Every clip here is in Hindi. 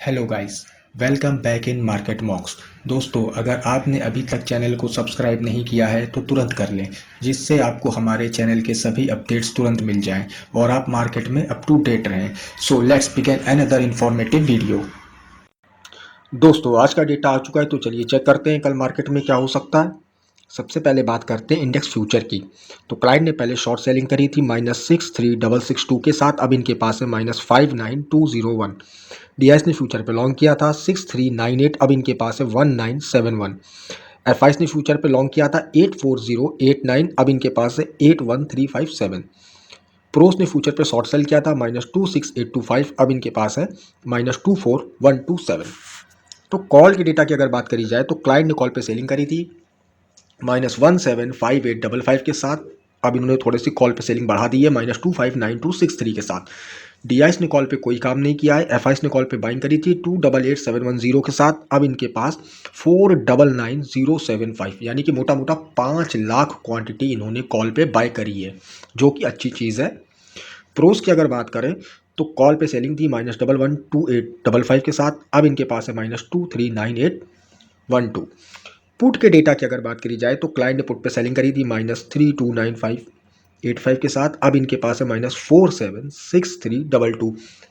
Hello guys, welcome back in market मॉक्स। दोस्तों, अगर आपने अभी तक चैनल को सब्सक्राइब नहीं किया है तो तुरंत कर लें, जिससे आपको हमारे चैनल के सभी अपडेट्स तुरंत मिल जाएं और आप मार्केट में अप टू डेट रहें। So let's begin another informative video. दोस्तों, आज का डेटा आ चुका है तो चलिए चेक करते हैं कल मार्केट में क्या हो सकता है। सबसे पहले बात करते हैं इंडेक्स फ्यूचर की। तो क्लाइंट ने पहले शॉर्ट सेलिंग करी थी -63,662 के साथ, अब इनके पास है -59,201। डीआईएस ने फ्यूचर पे लॉन्ग किया था 6398, अब इनके पास है 1971। एफआईएस ने फ्यूचर पे लॉन्ग किया था 84089, अब इनके पास है 81357। प्रोस ने फ्यूचर पे शॉर्ट सेल किया था -26825, अब इनके पास है -24127। तो कॉल के डेटा की अगर बात करी जाए तो क्लाइंट ने कॉल पे सेलिंग करी थी -175855 के साथ, अब इन्होंने थोड़ी सी कॉल पे सेलिंग बढ़ा दी है -259263 के साथ। डीआईएस ने कॉल पे कोई काम नहीं किया है। एफआईएस ने कॉल पे बाइंग करी थी 288710 के साथ, अब इनके पास 499075, यानी कि मोटा मोटा 5 लाख क्वांटिटी इन्होंने कॉल पे बाय करी है, जो कि अच्छी चीज़ है। प्रोस की अगर बात करें तो कॉल पे सेलिंग थी -112855 के साथ, अब इनके पास है -239812। पुट के डेटा की अगर बात करी जाए तो क्लाइंट ने पुट पे सेलिंग करी थी -329585 के साथ, अब इनके पास है -476322।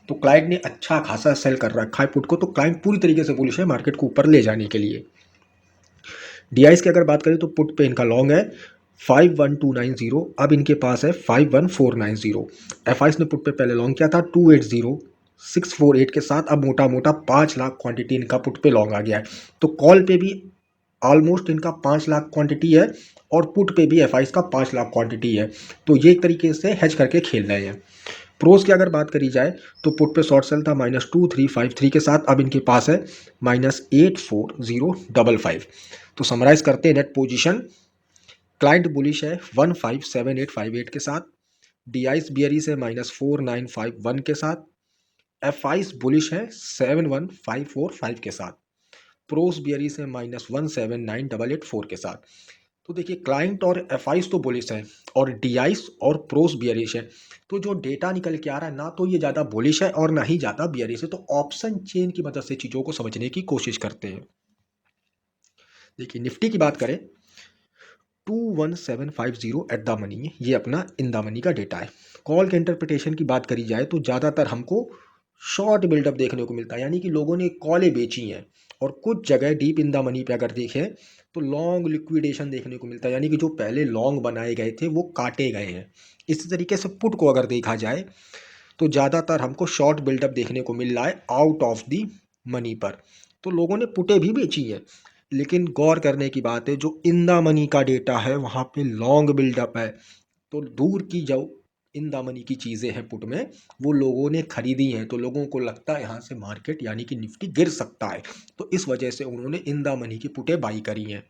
तो क्लाइंट ने अच्छा खासा सेल कर रखा है पुट को, तो क्लाइंट पूरी तरीके से बुलिश है मार्केट को ऊपर ले जाने के लिए। डीआईएस की अगर बात करें तो पुट पे इनका लॉन्ग है 51290, अब इनके पास है 51490। एफआईएस ने पुट पे पहले लॉन्ग किया था 280648 के साथ, अब मोटा मोटा 5 लाख क्वांटिटी इनका पुट पे लॉन्ग आ गया है। तो कॉल पे भी ऑलमोस्ट इनका 5 लाख क्वांटिटी है और पुट पे भी एफआईएस का 5 लाख क्वांटिटी है। तो ये एक तरीके से हेज करके खेल रहे हैं। प्रोस की अगर बात करी जाए तो पुट पे शॉर्ट सेल था -2353 के साथ, अब इनके पास है -84055। तो समराइज करते हैं नेट पोजीशन। क्लाइंट बुलिश है 157858 के साथ, डीआईएस बियरिश है -4951 के साथ, एफआईएस बुलिश है 71545 के साथ, प्रोस बियरिश है -179884 के साथ। तो देखिए, क्लाइंट और एफआईएस तो बुलिश है और डीआईएस और प्रोस बियरिश है। तो जो डेटा निकल के आ रहा है ना, तो ये ज़्यादा बुलिश है और ना ही ज़्यादा बियरिश है। तो ऑप्शन चेन की मदद से चीज़ों को समझने की कोशिश करते हैं। देखिए, निफ्टी की बात करें 21750 एट द मनी, ये अपना इन द मनी का डेटा है। कॉल के इंटरप्रिटेशन की बात करी जाए तो ज़्यादातर हमको शॉर्ट बिल्डअप देखने को मिलता है, यानी कि लोगों ने कॉलें बेची हैं, और कुछ जगह डीप इन द मनी पे अगर देखें तो लॉन्ग लिक्विडेशन देखने को मिलता है, यानी कि जो पहले लॉन्ग बनाए गए थे वो काटे गए हैं। इसी तरीके से पुट को अगर देखा जाए तो ज़्यादातर हमको शॉर्ट बिल्डअप देखने को मिल रहा है आउट ऑफ दी मनी पर। तो लोगों ने पुटें भी बेची हैं, लेकिन गौर करने की बात है जो इन द मनी का डेटा है वहाँ पे लॉन्ग बिल्डअप है। तो दूर की जो इन द मनी की चीज़ें हैं पुट में, वो लोगों ने खरीदी हैं, तो लोगों को लगता है यहाँ से मार्केट यानी कि निफ्टी गिर सकता है, तो इस वजह से उन्होंने इन द मनी की पुटें बाई करी हैं।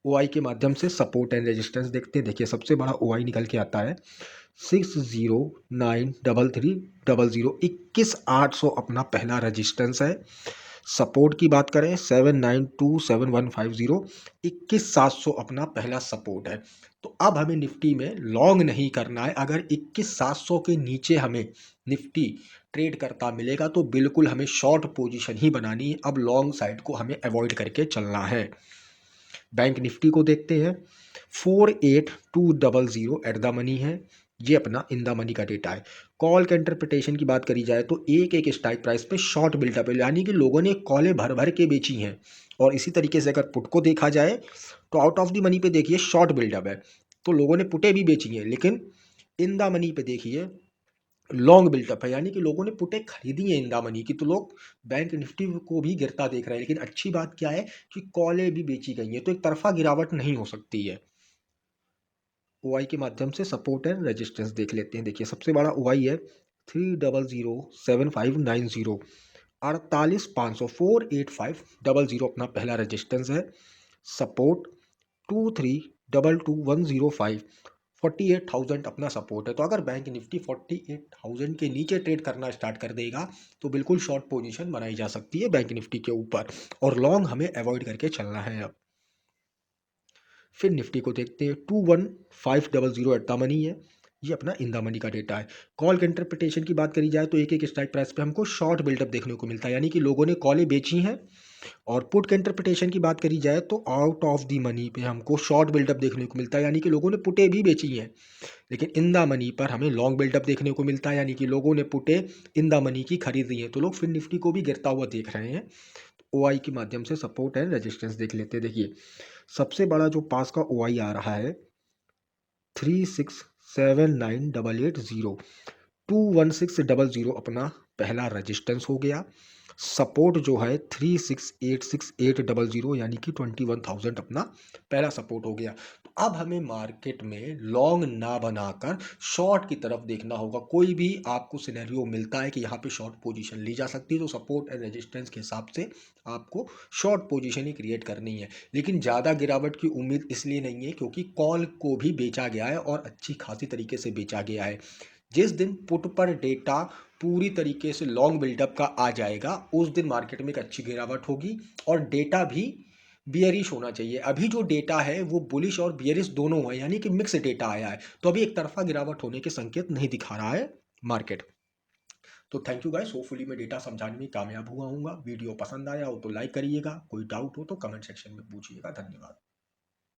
ओआई के माध्यम से सपोर्ट एंड रेजिस्टेंस देखते हैं। देखिए, सबसे बड़ा ओआई निकल के आता है 60933300, 21800 अपना पहला रेजिस्टेंस है। सपोर्ट की बात करें 79275150, 21700 अपना पहला सपोर्ट है। तो अब हमें निफ्टी में लॉन्ग नहीं करना है। अगर 21700 के नीचे हमें निफ्टी ट्रेड करता मिलेगा तो बिल्कुल हमें शॉर्ट पोजीशन ही बनानी है। अब लॉन्ग साइड को हमें अवॉइड करके चलना है। बैंक निफ्टी को देखते हैं 48200 एट द मनी है, ये अपना इन द मनी का डेटा है। कॉल के इंटरप्रिटेशन की बात करी जाए तो एक एक स्ट्राइक प्राइस पे शॉर्ट बिल्डअप है, यानी कि लोगों ने कॉलें भर भर के बेची हैं। और इसी तरीके से अगर पुट को देखा जाए तो आउट ऑफ द मनी पे देखिए शॉर्ट बिल्डअप है, तो लोगों ने पुटें भी बेची हैं, लेकिन इन द मनी पे देखिए लॉन्ग बिल्टअप है, यानी कि लोगों ने पुटें खरीदी हैं इन द मनी की। तो लोग बैंक निफ्टी को भी गिरता देख रहे हैं, लेकिन अच्छी बात क्या है कि कॉलें भी बेची गई हैं, तो एक तरफा गिरावट नहीं हो सकती है। ओआई के माध्यम से सपोर्ट एंड रेजिस्टेंस देख लेते हैं। देखिए, सबसे बड़ा ओआई है 3007 590, 48 500 48500 अपना पहला रेजिस्टेंस है। सपोर्ट 23 22105, 48,000 अपना सपोर्ट है। तो अगर बैंक निफ्टी 48,000 के नीचे ट्रेड करना स्टार्ट कर देगा तो बिल्कुल शॉर्ट पोजीशन बनाई जा सकती है बैंक निफ्टी के ऊपर, और लॉन्ग हमें अवॉइड करके चलना है। अब फिर निफ्टी को देखते हैं 21500 एट द मनी है, ये अपना इन द मनी का डेटा है। कॉल के इंटरप्रिटेशन की बात करी जाए तो एक एक स्ट्राइक प्राइस पे हमको शॉर्ट बिल्डअप देखने को मिलता है, यानी कि लोगों ने कॉलें बेची हैं। और पुट के इंटरप्रिटेशन की बात करी जाए तो आउट ऑफ द मनी पे हमको शॉर्ट बिल्डअप देखने को मिलता है, यानी कि लोगों ने पुटें भी बेची हैं। लेकिन इन द मनी पर हमें लॉन्ग बिल्डअप देखने को मिलता है, यानी कि लोगों ने पुटें इन द मनी की खरीदी है। तो लोग फिर निफ्टी को भी गिरता हुआ देख रहे हैं। ओ आई के माध्यम से सपोर्ट एंड रेजिस्टेंस देख लेते हैं। देखिए सबसे बड़ा जो पास का ओ आई आ रहा है 3679,880, 21600 अपना पहला रेजिस्टेंस हो गया। सपोर्ट जो है 3686,800, यानी कि 21,000 अपना पहला सपोर्ट हो गया। तो अब हमें मार्केट में लॉन्ग ना बनाकर शॉर्ट की तरफ देखना होगा। कोई भी आपको सिनेरियो मिलता है कि यहाँ पे शॉर्ट पोजीशन ली जा सकती है, तो सपोर्ट एंड रेजिस्टेंस के हिसाब से आपको शॉर्ट पोजीशन ही क्रिएट करनी है। लेकिन ज़्यादा गिरावट की उम्मीद इसलिए नहीं है क्योंकि कॉल को भी बेचा गया है और अच्छी खासी तरीके से बेचा गया है। जिस दिन पुट पर डेटा पूरी तरीके से लॉन्ग बिल्डअप का आ जाएगा उस दिन मार्केट में एक अच्छी गिरावट होगी। और डेटा भी बियरिश होना चाहिए। अभी जो डेटा है वो बुलिश और बियरिश दोनों है, यानी कि मिक्स डेटा आया है, तो अभी एक तरफा गिरावट होने के संकेत नहीं दिखा रहा है मार्केट। तो थैंक यू गाइस, होपफुली मैं डेटा समझाने में कामयाब हुआ हूँ। वीडियो पसंद आया हो तो लाइक करिएगा, कोई डाउट हो तो कमेंट सेक्शन में पूछिएगा। धन्यवाद।